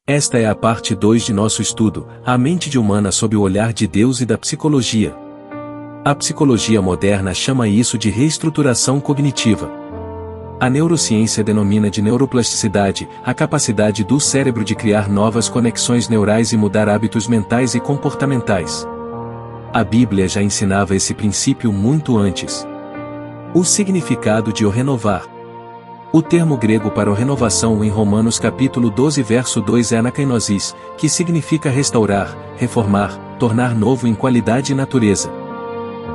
Esta é a parte 2 de nosso estudo, a mente humana sob o olhar de Deus e da psicologia. A psicologia moderna chama isso de reestruturação cognitiva. A neurociência denomina de neuroplasticidade a capacidade do cérebro de criar novas conexões neurais e mudar hábitos mentais e comportamentais. A Bíblia já ensinava esse princípio muito antes. O significado de o renovar. O termo grego para o renovação em Romanos capítulo 12 verso 2 é anakainosis, que significa restaurar, reformar, tornar novo em qualidade e natureza.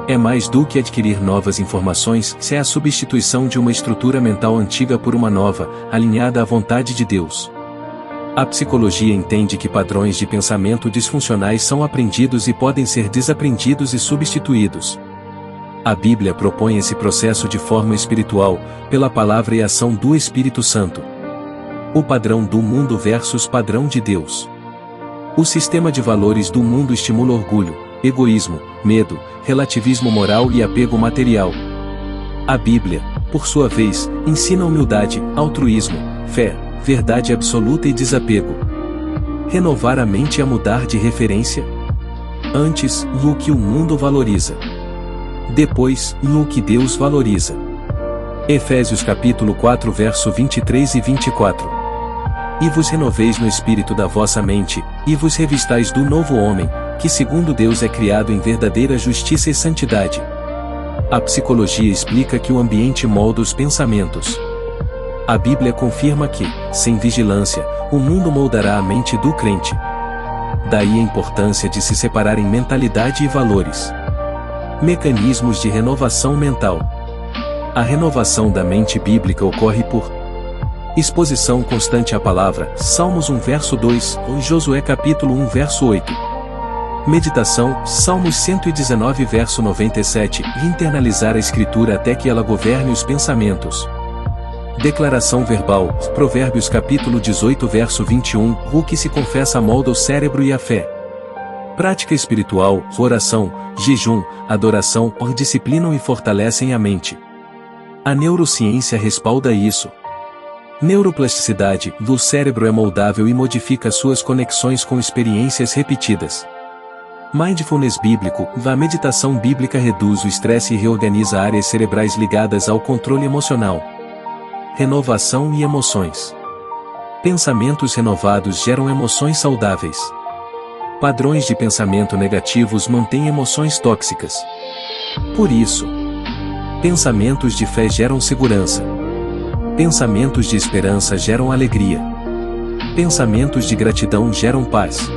É mais do que adquirir novas informações, é a substituição de uma estrutura mental antiga por uma nova, alinhada à vontade de Deus. A psicologia entende que padrões de pensamento disfuncionais são aprendidos e podem ser desaprendidos e substituídos. A Bíblia propõe esse processo de forma espiritual, pela palavra e ação do Espírito Santo. O padrão do mundo versus padrão de Deus. O sistema de valores do mundo estimula orgulho, egoísmo, medo, relativismo moral e apego material. A Bíblia, por sua vez, ensina humildade, altruísmo, fé, verdade absoluta e desapego. Renovar a mente é mudar de referência? Antes, no que o mundo valoriza. Depois, no que Deus valoriza. Efésios capítulo 4 verso 23 e 24. E vos renoveis no espírito da vossa mente, e vos revistais do novo homem, que segundo Deus é criado em verdadeira justiça e santidade. A psicologia explica que o ambiente molda os pensamentos. A Bíblia confirma que, sem vigilância, o mundo moldará a mente do crente. Daí a importância de se separar em mentalidade e valores. Mecanismos de renovação mental. A renovação da mente bíblica ocorre por exposição constante à palavra, Salmos 1 verso 2, ou Josué capítulo 1 verso 8. Meditação, Salmos 119 verso 97, e internalizar a escritura até que ela governe os pensamentos. Declaração verbal, Provérbios capítulo 18 verso 21, o que se confessa molda o cérebro e a fé. Prática espiritual, oração, jejum, adoração, disciplinam e fortalecem a mente. A neurociência respalda isso. Neuroplasticidade, do cérebro é moldável e modifica suas conexões com experiências repetidas. Mindfulness bíblico, a meditação bíblica reduz o estresse e reorganiza áreas cerebrais ligadas ao controle emocional. Renovação e emoções. Pensamentos renovados geram emoções saudáveis. Padrões de pensamento negativos mantêm emoções tóxicas. Por isso, pensamentos de fé geram segurança. Pensamentos de esperança geram alegria. Pensamentos de gratidão geram paz.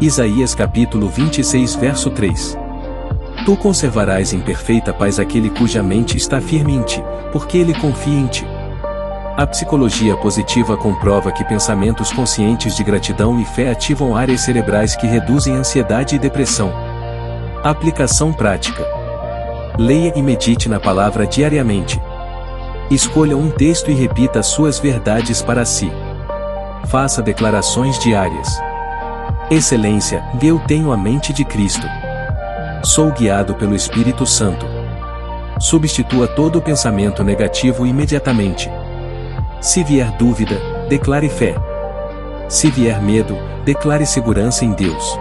Isaías capítulo 26 verso 3. Tu conservarás em perfeita paz aquele cuja mente está firme em ti, porque ele confia em ti. A psicologia positiva comprova que pensamentos conscientes de gratidão e fé ativam áreas cerebrais que reduzem ansiedade e depressão. Aplicação prática. Leia e medite na palavra diariamente. Escolha um texto e repita suas verdades para si. Faça declarações diárias. Excelência, eu tenho a mente de Cristo. Sou guiado pelo Espírito Santo. Substitua todo pensamento negativo imediatamente. Se vier dúvida, declare fé. Se vier medo, declare segurança em Deus.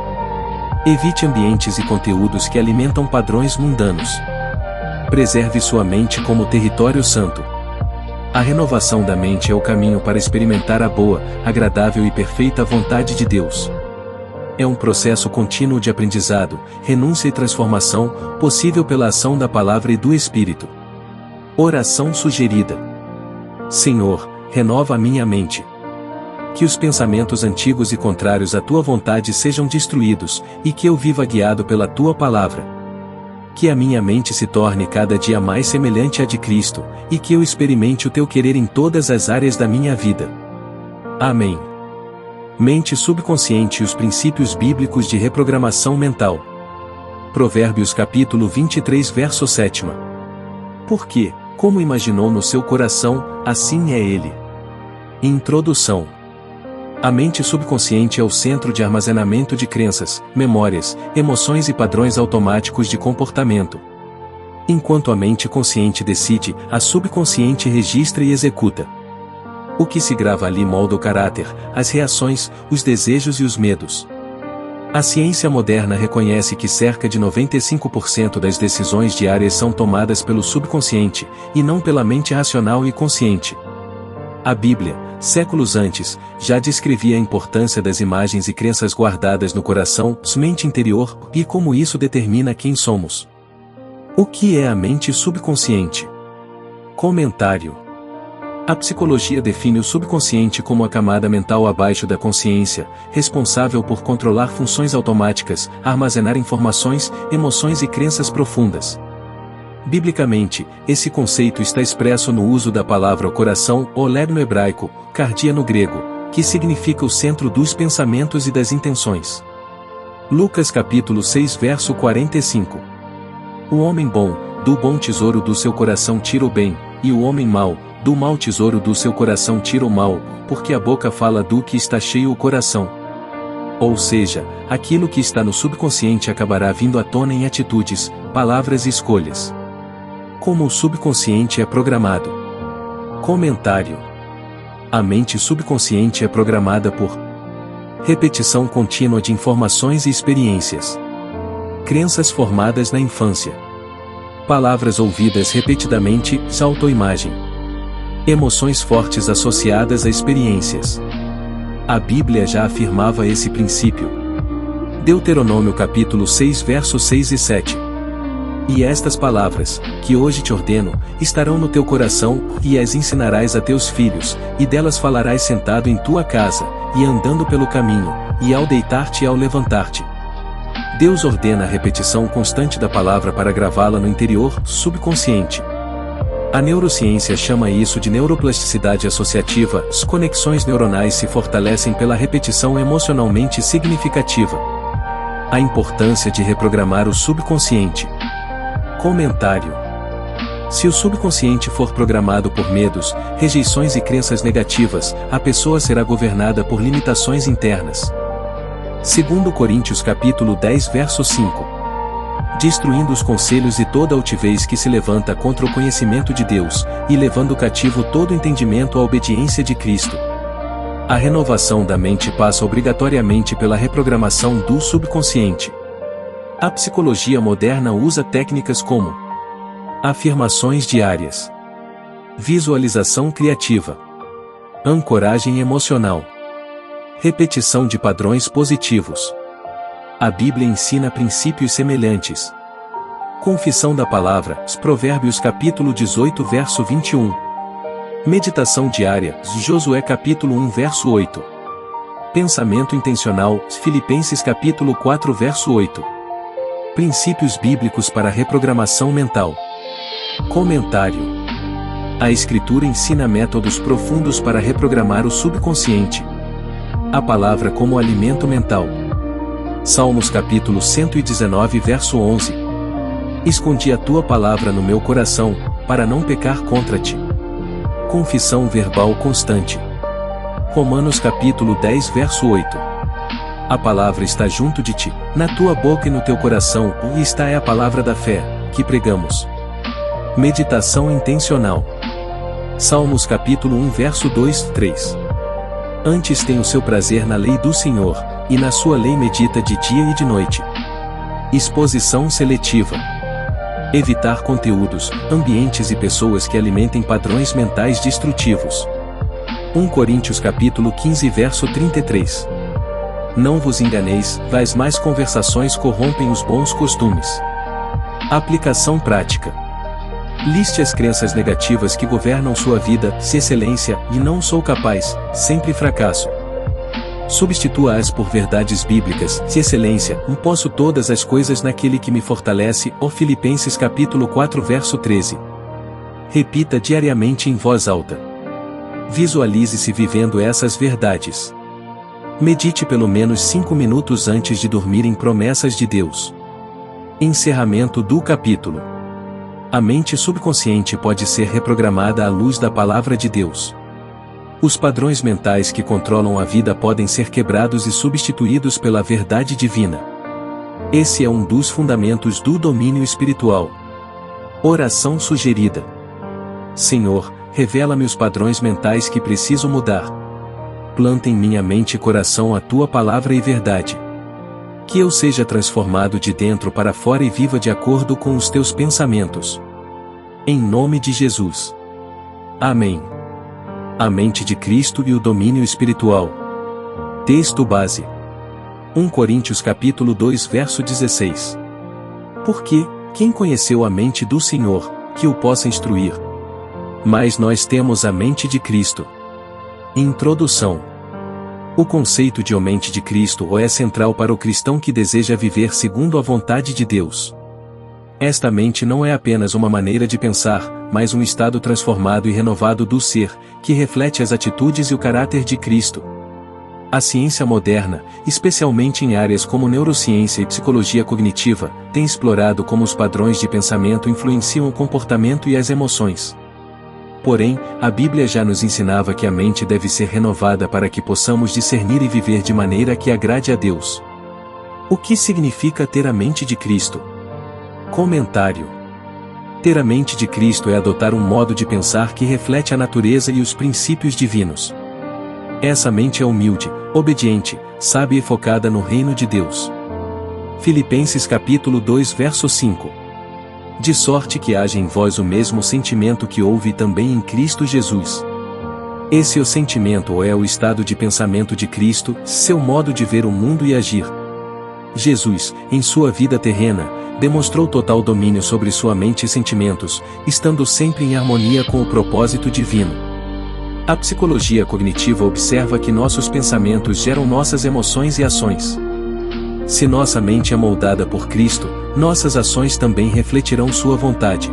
Evite ambientes e conteúdos que alimentam padrões mundanos. Preserve sua mente como território santo. A renovação da mente é o caminho para experimentar a boa, agradável e perfeita vontade de Deus. É um processo contínuo de aprendizado, renúncia e transformação, possível pela ação da palavra e do Espírito. Oração sugerida. Senhor, renova a minha mente. Que os pensamentos antigos e contrários à tua vontade sejam destruídos, e que eu viva guiado pela tua palavra. Que a minha mente se torne cada dia mais semelhante à de Cristo, e que eu experimente o teu querer em todas as áreas da minha vida. Amém. Mente subconsciente e os princípios bíblicos de reprogramação mental. Provérbios capítulo 23 verso 7. Porque, como imaginou no seu coração, assim é ele. Introdução. A mente subconsciente é o centro de armazenamento de crenças, memórias, emoções e padrões automáticos de comportamento. Enquanto a mente consciente decide, a subconsciente registra e executa. O que se grava ali molda o caráter, as reações, os desejos e os medos. A ciência moderna reconhece que cerca de 95% das decisões diárias são tomadas pelo subconsciente, e não pela mente racional e consciente. A Bíblia, séculos antes, já descrevia a importância das imagens e crenças guardadas no coração, mente interior, e como isso determina quem somos. O que é a mente subconsciente? Comentário. A psicologia define o subconsciente como a camada mental abaixo da consciência, responsável por controlar funções automáticas, armazenar informações, emoções e crenças profundas. Biblicamente, esse conceito está expresso no uso da palavra coração, olé no hebraico, cardia no grego, que significa o centro dos pensamentos e das intenções. Lucas capítulo 6 verso 45. O homem bom, do bom tesouro do seu coração tira o bem, e o homem mau, do mau tesouro do seu coração tira o mal, porque a boca fala do que está cheio o coração. Ou seja, aquilo que está no subconsciente acabará vindo à tona em atitudes, palavras e escolhas. Como o subconsciente é programado? Comentário. A mente subconsciente é programada por repetição contínua de informações e experiências. Crenças formadas na infância. Palavras ouvidas repetidamente, autoimagem. Emoções fortes associadas a experiências. A Bíblia já afirmava esse princípio. Deuteronômio capítulo 6 versos 6 e 7. E estas palavras, que hoje te ordeno, estarão no teu coração, e as ensinarás a teus filhos, e delas falarás sentado em tua casa, e andando pelo caminho, e ao deitar-te e ao levantar-te. Deus ordena a repetição constante da palavra para gravá-la no interior, subconsciente. A neurociência chama isso de neuroplasticidade associativa. As conexões neuronais se fortalecem pela repetição emocionalmente significativa. A importância de reprogramar o subconsciente. Comentário. Se o subconsciente for programado por medos, rejeições e crenças negativas, a pessoa será governada por limitações internas. 2 Coríntios capítulo 10 verso 5. Destruindo os conselhos e toda altivez que se levanta contra o conhecimento de Deus, e levando cativo todo entendimento à obediência de Cristo. A renovação da mente passa obrigatoriamente pela reprogramação do subconsciente. A psicologia moderna usa técnicas como afirmações diárias, visualização criativa, ancoragem emocional, repetição de padrões positivos. A Bíblia ensina princípios semelhantes. Confissão da palavra, Provérbios capítulo 18 verso 21. Meditação diária, Josué capítulo 1 verso 8. Pensamento intencional, Filipenses capítulo 4 verso 8. Princípios bíblicos para a reprogramação mental. Comentário. A Escritura ensina métodos profundos para reprogramar o subconsciente. A palavra como alimento mental. Salmos capítulo 119 verso 11. Escondi a tua palavra no meu coração, para não pecar contra ti. Confissão verbal constante. Romanos capítulo 10 verso 8. A palavra está junto de ti, na tua boca e no teu coração, e esta é a palavra da fé, que pregamos. Meditação intencional. Salmos capítulo 1 verso 2, 3. Antes tem o seu prazer na lei do Senhor, e na sua lei medita de dia e de noite. Exposição seletiva. Evitar conteúdos, ambientes e pessoas que alimentem padrões mentais destrutivos. 1 Coríntios capítulo 15 verso 33. Não vos enganeis, as más conversações corrompem os bons costumes. Aplicação prática. Liste as crenças negativas que governam sua vida, se excelência, e não sou capaz, sempre fracasso. Substitua-as por verdades bíblicas, se excelência, posso todas as coisas naquele que me fortalece, Filipenses capítulo 4 verso 13. Repita diariamente em voz alta. Visualize-se vivendo essas verdades. Medite pelo menos 5 minutos antes de dormir em promessas de Deus. Encerramento do capítulo. A mente subconsciente pode ser reprogramada à luz da palavra de Deus. Os padrões mentais que controlam a vida podem ser quebrados e substituídos pela verdade divina. Esse é um dos fundamentos do domínio espiritual. Oração sugerida. Senhor, revela-me os padrões mentais que preciso mudar. Planta em minha mente e coração a tua palavra e verdade. Que eu seja transformado de dentro para fora e viva de acordo com os teus pensamentos. Em nome de Jesus. Amém. A mente de Cristo e o domínio espiritual. Texto base. 1 Coríntios capítulo 2 verso 16. Porque, quem conheceu a mente do Senhor, que o possa instruir? Mas nós temos a mente de Cristo. Introdução. O conceito de mente de Cristo é central para o cristão que deseja viver segundo a vontade de Deus. Esta mente não é apenas uma maneira de pensar, mas um estado transformado e renovado do ser, que reflete as atitudes e o caráter de Cristo. A ciência moderna, especialmente em áreas como neurociência e psicologia cognitiva, tem explorado como os padrões de pensamento influenciam o comportamento e as emoções. Porém, a Bíblia já nos ensinava que a mente deve ser renovada para que possamos discernir e viver de maneira que agrade a Deus. O que significa ter a mente de Cristo? Comentário. Ter a mente de Cristo é adotar um modo de pensar que reflete a natureza e os princípios divinos. Essa mente é humilde, obediente, sábia e focada no reino de Deus. Filipenses capítulo 2 verso 5. De sorte que haja em vós o mesmo sentimento que houve também em Cristo Jesus. Esse o sentimento é o estado de pensamento de Cristo, seu modo de ver o mundo e agir. Jesus, em sua vida terrena, demonstrou total domínio sobre sua mente e sentimentos, estando sempre em harmonia com o propósito divino. A psicologia cognitiva observa que nossos pensamentos geram nossas emoções e ações. Se nossa mente é moldada por Cristo, nossas ações também refletirão sua vontade.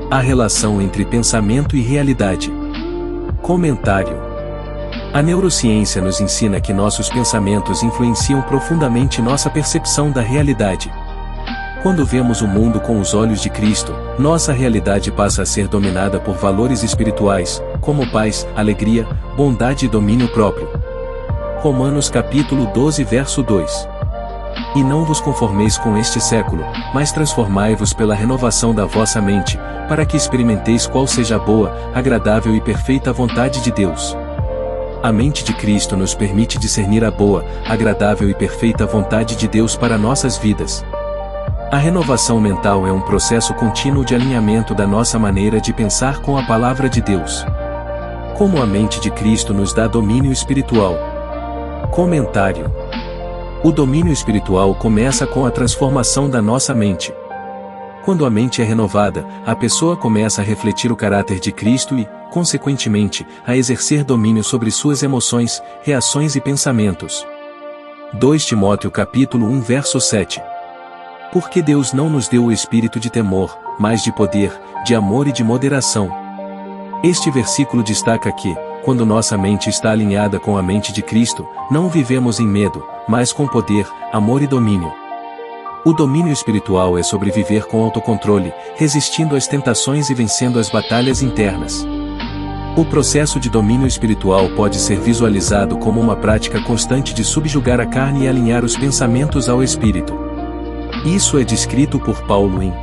A relação entre pensamento e realidade. Comentário. A neurociência nos ensina que nossos pensamentos influenciam profundamente nossa percepção da realidade. Quando vemos o mundo com os olhos de Cristo, nossa realidade passa a ser dominada por valores espirituais, como paz, alegria, bondade e domínio próprio. Romanos capítulo 12 verso 2. E não vos conformeis com este século, mas transformai-vos pela renovação da vossa mente, para que experimenteis qual seja a boa, agradável e perfeita vontade de Deus. A mente de Cristo nos permite discernir a boa, agradável e perfeita vontade de Deus para nossas vidas. A renovação mental é um processo contínuo de alinhamento da nossa maneira de pensar com a palavra de Deus. Como a mente de Cristo nos dá domínio espiritual. Comentário. O domínio espiritual começa com a transformação da nossa mente. Quando a mente é renovada, a pessoa começa a refletir o caráter de Cristo e, consequentemente, a exercer domínio sobre suas emoções, reações e pensamentos. 2 Timóteo capítulo 1 verso 7. Porque Deus não nos deu o espírito de temor, mas de poder, de amor e de moderação. Este versículo destaca que, quando nossa mente está alinhada com a mente de Cristo, não vivemos em medo, mas com poder, amor e domínio. O domínio espiritual é sobreviver com autocontrole, resistindo às tentações e vencendo as batalhas internas. O processo de domínio espiritual pode ser visualizado como uma prática constante de subjugar a carne e alinhar os pensamentos ao espírito. Isso é descrito por Paulo em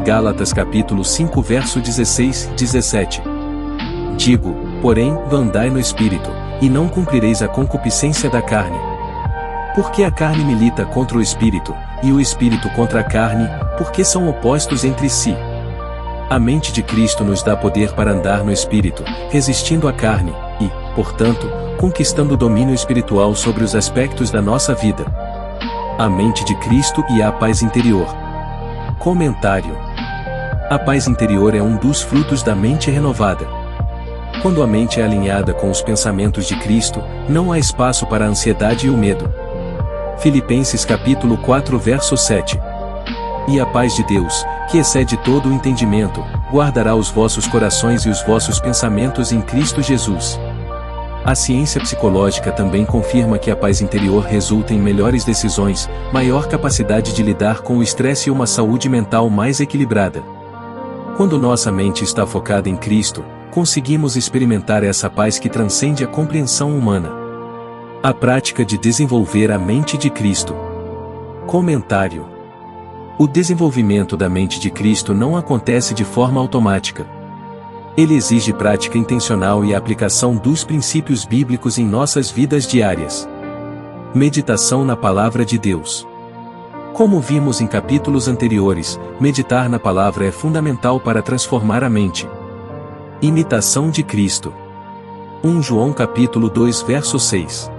Gálatas capítulo 5 verso 16 e 17. Digo, porém, andai no espírito, e não cumprireis a concupiscência da carne. Porque a carne milita contra o espírito, e o espírito contra a carne, porque são opostos entre si. A mente de Cristo nos dá poder para andar no espírito, resistindo à carne, e, portanto, conquistando o domínio espiritual sobre os aspectos da nossa vida. A mente de Cristo e a paz interior. Comentário. A paz interior é um dos frutos da mente renovada. Quando a mente é alinhada com os pensamentos de Cristo, não há espaço para a ansiedade e o medo. Filipenses capítulo 4 verso 7. E a paz de Deus, que excede todo o entendimento, guardará os vossos corações e os vossos pensamentos em Cristo Jesus. A ciência psicológica também confirma que a paz interior resulta em melhores decisões, maior capacidade de lidar com o estresse e uma saúde mental mais equilibrada. Quando nossa mente está focada em Cristo, conseguimos experimentar essa paz que transcende a compreensão humana. A prática de desenvolver a mente de Cristo. Comentário. O desenvolvimento da mente de Cristo não acontece de forma automática. Ele exige prática intencional e a aplicação dos princípios bíblicos em nossas vidas diárias. Meditação na Palavra de Deus. Como vimos em capítulos anteriores, meditar na palavra é fundamental para transformar a mente. Imitação de Cristo. 1 João capítulo 2 verso 6.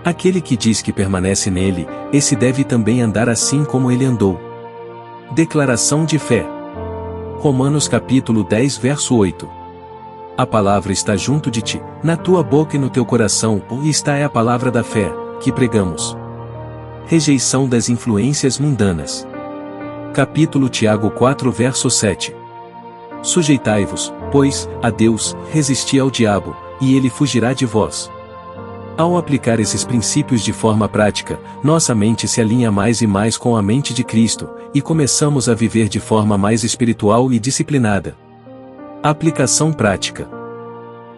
Aquele que diz que permanece nele, esse deve também andar assim como ele andou. Declaração de fé. Romanos capítulo 10 verso 8. A palavra está junto de ti, na tua boca e no teu coração, e esta é a palavra da fé, que pregamos. Rejeição das influências mundanas. Capítulo Tiago 4 verso 7. Sujeitai-vos, pois, a Deus, resisti ao diabo, e ele fugirá de vós. Ao aplicar esses princípios de forma prática, nossa mente se alinha mais e mais com a mente de Cristo, e começamos a viver de forma mais espiritual e disciplinada. Aplicação prática.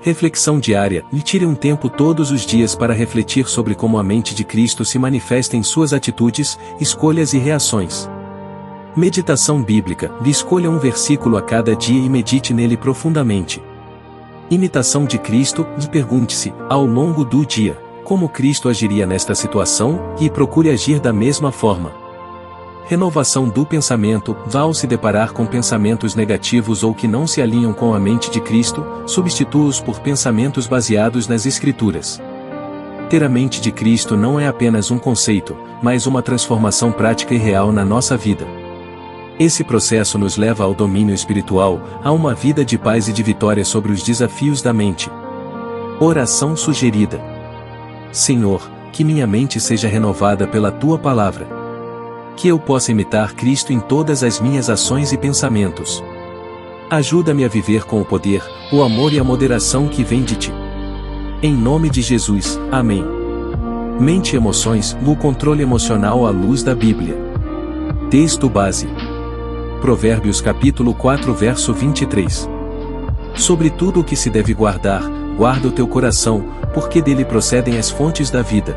Reflexão diária. Tire um tempo todos os dias para refletir sobre como a mente de Cristo se manifesta em suas atitudes, escolhas e reações. Meditação bíblica. Escolha um versículo a cada dia e medite nele profundamente. Imitação de Cristo. Pergunte-se, ao longo do dia, como Cristo agiria nesta situação, e procure agir da mesma forma. Renovação do pensamento. Ao se deparar com pensamentos negativos ou que não se alinham com a mente de Cristo, substitua-os por pensamentos baseados nas Escrituras. Ter a mente de Cristo não é apenas um conceito, mas uma transformação prática e real na nossa vida. Esse processo nos leva ao domínio espiritual, a uma vida de paz e de vitória sobre os desafios da mente. Oração sugerida. Senhor, que minha mente seja renovada pela Tua Palavra. Que eu possa imitar Cristo em todas as minhas ações e pensamentos. Ajuda-me a viver com o poder, o amor e a moderação que vem de Ti. Em nome de Jesus, amém. Mente e emoções, o controle emocional à luz da Bíblia. Texto base. Provérbios capítulo 4 verso 23. Sobre tudo o que se deve guardar, guarda o teu coração, porque dele procedem as fontes da vida.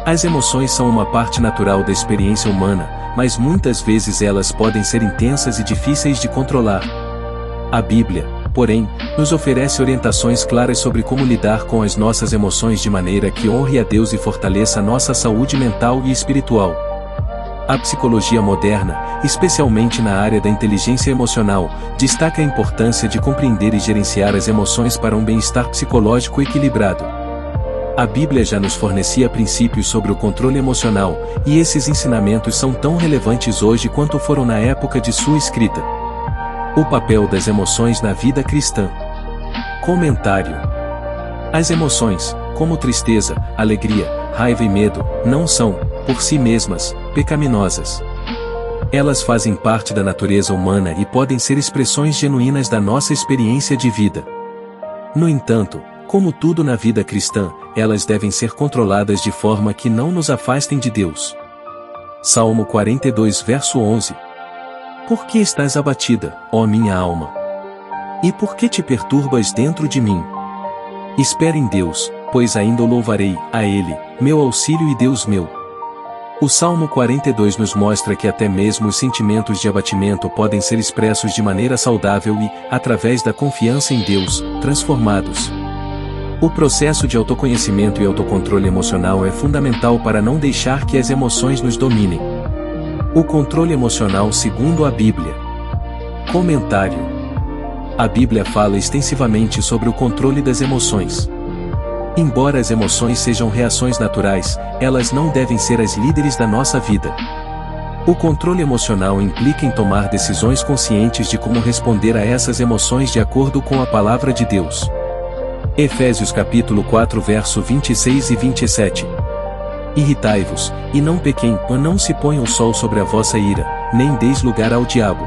As emoções são uma parte natural da experiência humana, mas muitas vezes elas podem ser intensas e difíceis de controlar. A Bíblia, porém, nos oferece orientações claras sobre como lidar com as nossas emoções de maneira que honre a Deus e fortaleça nossa saúde mental e espiritual. A psicologia moderna, especialmente na área da inteligência emocional, destaca a importância de compreender e gerenciar as emoções para um bem-estar psicológico equilibrado. A Bíblia já nos fornecia princípios sobre o controle emocional, e esses ensinamentos são tão relevantes hoje quanto foram na época de sua escrita. O papel das emoções na vida cristã. Comentário. As emoções, como tristeza, alegria, raiva e medo, não são, por si mesmas, pecaminosas. Elas fazem parte da natureza humana e podem ser expressões genuínas da nossa experiência de vida. No entanto, como tudo na vida cristã, elas devem ser controladas de forma que não nos afastem de Deus. Salmo 42 verso 11. Por que estás abatida, ó minha alma? E por que te perturbas dentro de mim? Espera em Deus, pois ainda o louvarei, a Ele, meu auxílio e Deus meu. O Salmo 42 nos mostra que até mesmo os sentimentos de abatimento podem ser expressos de maneira saudável e, através da confiança em Deus, transformados. O processo de autoconhecimento e autocontrole emocional é fundamental para não deixar que as emoções nos dominem. O controle emocional segundo a Bíblia. Comentário. A Bíblia fala extensivamente sobre o controle das emoções. Embora as emoções sejam reações naturais, elas não devem ser as líderes da nossa vida. O controle emocional implica em tomar decisões conscientes de como responder a essas emoções de acordo com a palavra de Deus. Efésios capítulo 4 verso 26 e 27. Irritai-vos, e não pequem, ou não se ponha o sol sobre a vossa ira, nem deis lugar ao diabo.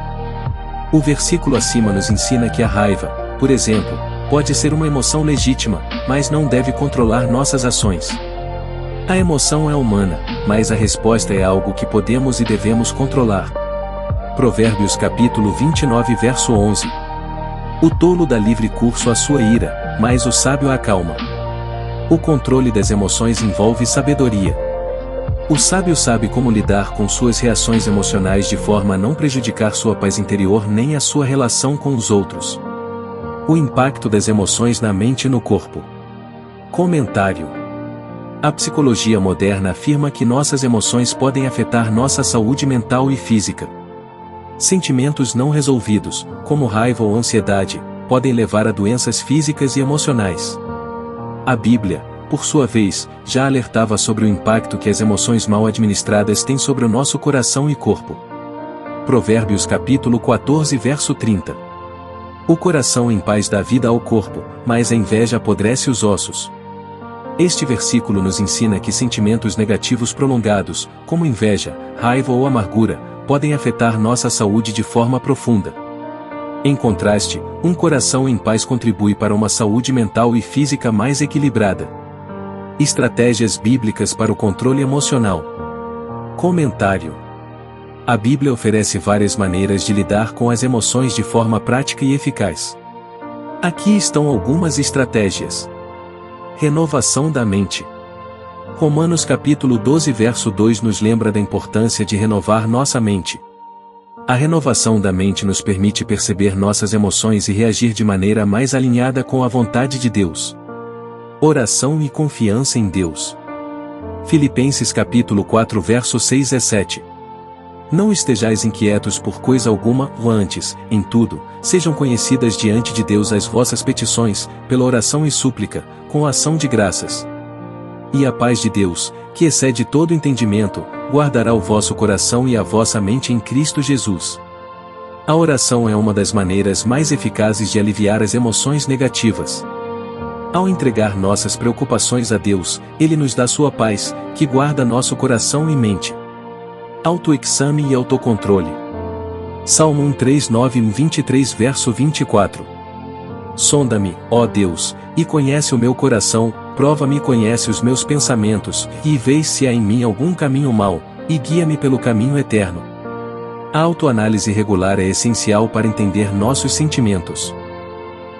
O versículo acima nos ensina que a raiva, por exemplo, pode ser uma emoção legítima, mas não deve controlar nossas ações. A emoção é humana, mas a resposta é algo que podemos e devemos controlar. Provérbios capítulo 29 verso 11. O tolo dá livre curso à sua ira, mas o sábio a acalma. O controle das emoções envolve sabedoria. O sábio sabe como lidar com suas reações emocionais de forma a não prejudicar sua paz interior nem a sua relação com os outros. O impacto das emoções na mente e no corpo. Comentário. A psicologia moderna afirma que nossas emoções podem afetar nossa saúde mental e física. Sentimentos não resolvidos, como raiva ou ansiedade, podem levar a doenças físicas e emocionais. A Bíblia, por sua vez, já alertava sobre o impacto que as emoções mal administradas têm sobre o nosso coração e corpo. Provérbios capítulo 14 verso 30. O coração em paz dá vida ao corpo, mas a inveja apodrece os ossos. Este versículo nos ensina que sentimentos negativos prolongados, como inveja, raiva ou amargura, podem afetar nossa saúde de forma profunda. Em contraste, um coração em paz contribui para uma saúde mental e física mais equilibrada. Estratégias bíblicas para o controle emocional. Comentário. A Bíblia oferece várias maneiras de lidar com as emoções de forma prática e eficaz. Aqui estão algumas estratégias. Renovação da mente. Romanos capítulo 12 verso 2 nos lembra da importância de renovar nossa mente. A renovação da mente nos permite perceber nossas emoções e reagir de maneira mais alinhada com a vontade de Deus. Oração e confiança em Deus. Filipenses capítulo 4 verso 6 a 7. Não estejais inquietos por coisa alguma, ou antes, em tudo, sejam conhecidas diante de Deus as vossas petições, pela oração e súplica, com ação de graças. E a paz de Deus, que excede todo entendimento, guardará o vosso coração e a vossa mente em Cristo Jesus. A oração é uma das maneiras mais eficazes de aliviar as emoções negativas. Ao entregar nossas preocupações a Deus, Ele nos dá sua paz, que guarda nosso coração e mente. Autoexame e autocontrole. Salmo 139:23 verso 24. Sonda-me, ó Deus, e conhece o meu coração, prova-me e conhece os meus pensamentos, e vês se há em mim algum caminho mau, e guia-me pelo caminho eterno. A autoanálise regular é essencial para entender nossos sentimentos.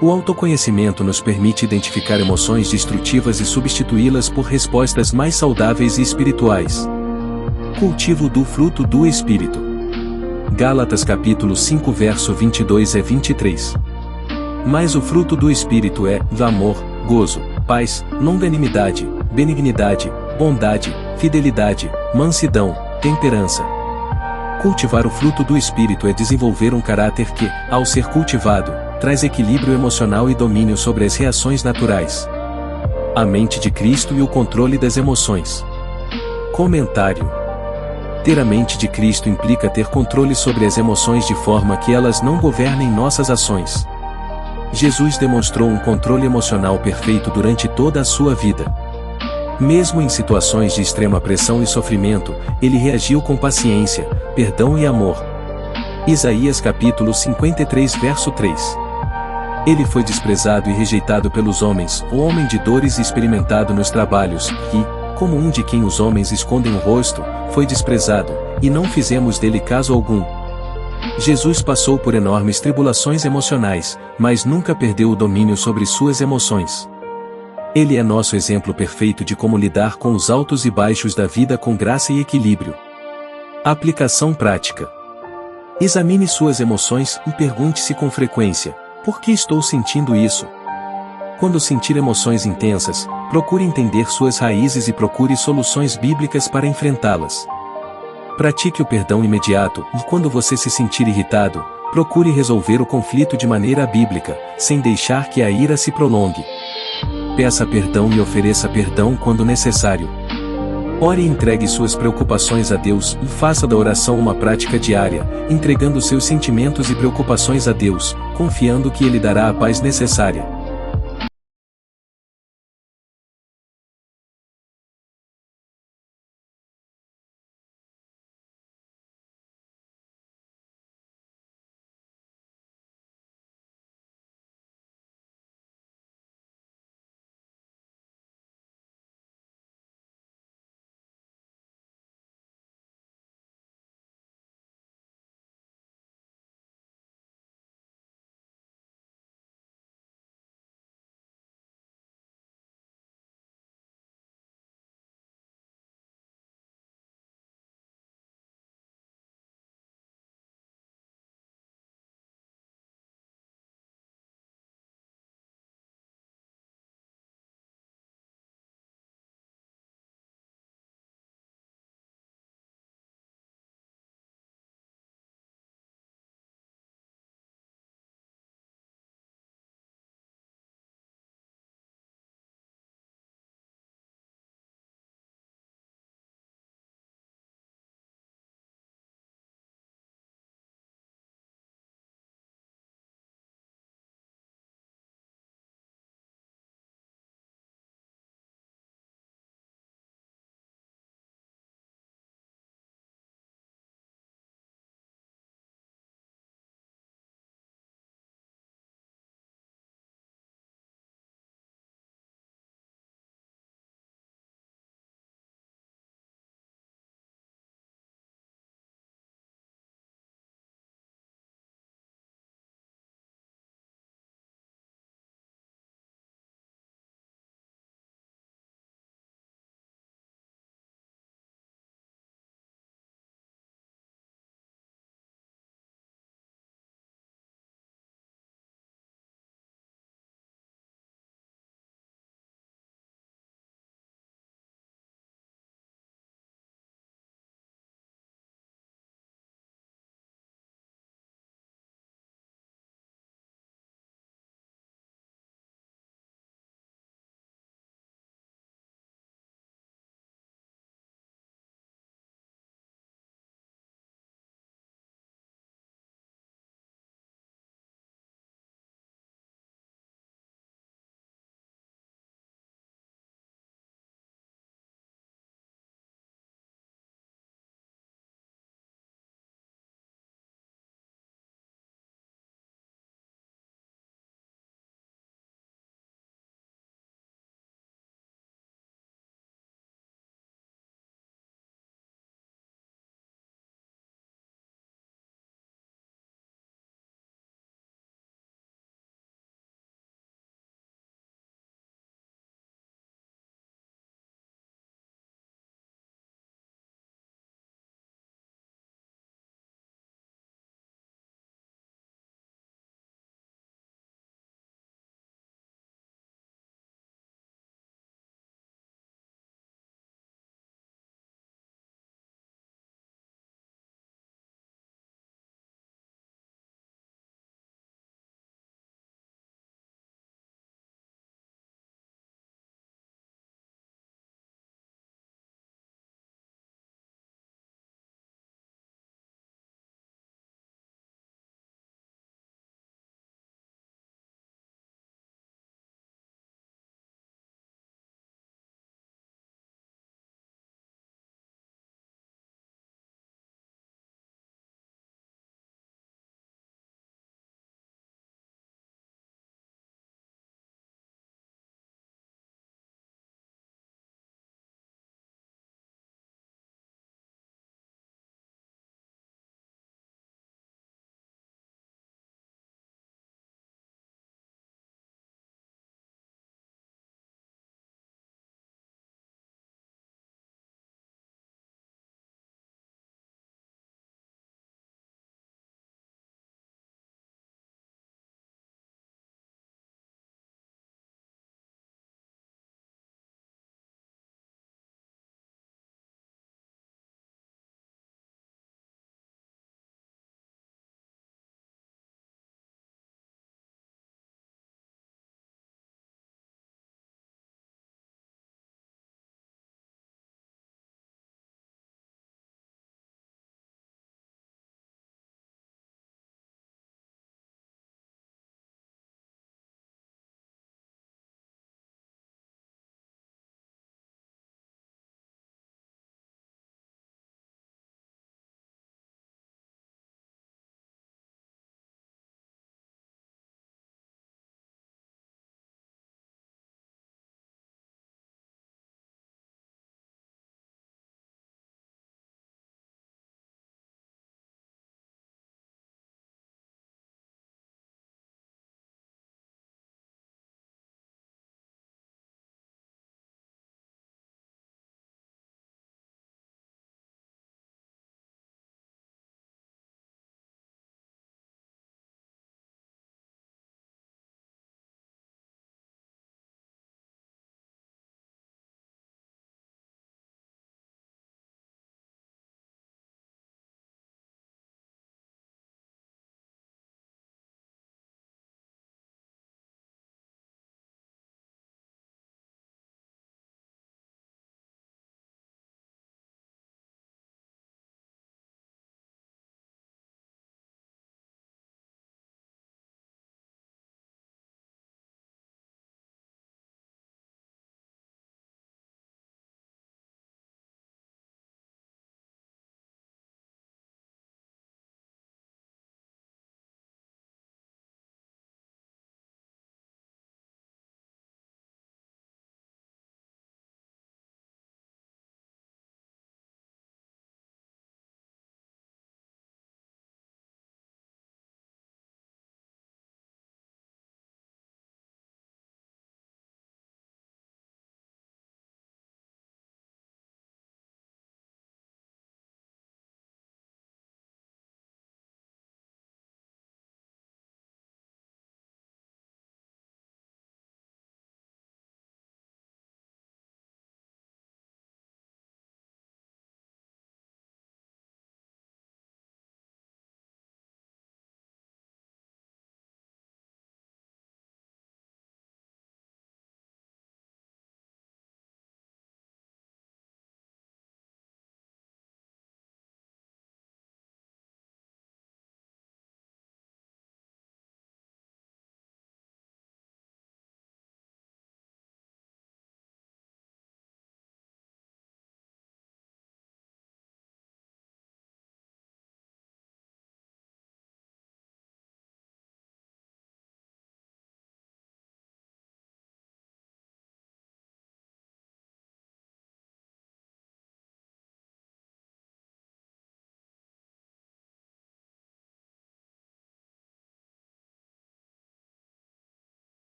O autoconhecimento nos permite identificar emoções destrutivas e substituí-las por respostas mais saudáveis e espirituais. Cultivo do fruto do Espírito. Gálatas capítulo 5 verso 22 a 23. Mas o fruto do Espírito é amor, gozo, paz, longanimidade, benignidade, bondade, fidelidade, mansidão, temperança. Cultivar o fruto do Espírito é desenvolver um caráter que, ao ser cultivado, traz equilíbrio emocional e domínio sobre as reações naturais. A mente de Cristo e o controle das emoções. Comentário. Ter a mente de Cristo implica ter controle sobre as emoções de forma que elas não governem nossas ações. Jesus demonstrou um controle emocional perfeito durante toda a sua vida. Mesmo em situações de extrema pressão e sofrimento, ele reagiu com paciência, perdão e amor. Isaías capítulo 53 verso 3. Ele foi desprezado e rejeitado pelos homens, o homem de dores e experimentado nos trabalhos, e, como um de quem os homens escondem o rosto, foi desprezado, e não fizemos dele caso algum. Jesus passou por enormes tribulações emocionais, mas nunca perdeu o domínio sobre suas emoções. Ele é nosso exemplo perfeito de como lidar com os altos e baixos da vida com graça e equilíbrio. Aplicação prática. Examine suas emoções e pergunte-se com frequência: por que estou sentindo isso? Quando sentir emoções intensas, procure entender suas raízes e procure soluções bíblicas para enfrentá-las. Pratique o perdão imediato, e quando você se sentir irritado, procure resolver o conflito de maneira bíblica, sem deixar que a ira se prolongue. Peça perdão e ofereça perdão quando necessário. Ore e entregue suas preocupações a Deus e faça da oração uma prática diária, entregando seus sentimentos e preocupações a Deus, confiando que Ele dará a paz necessária.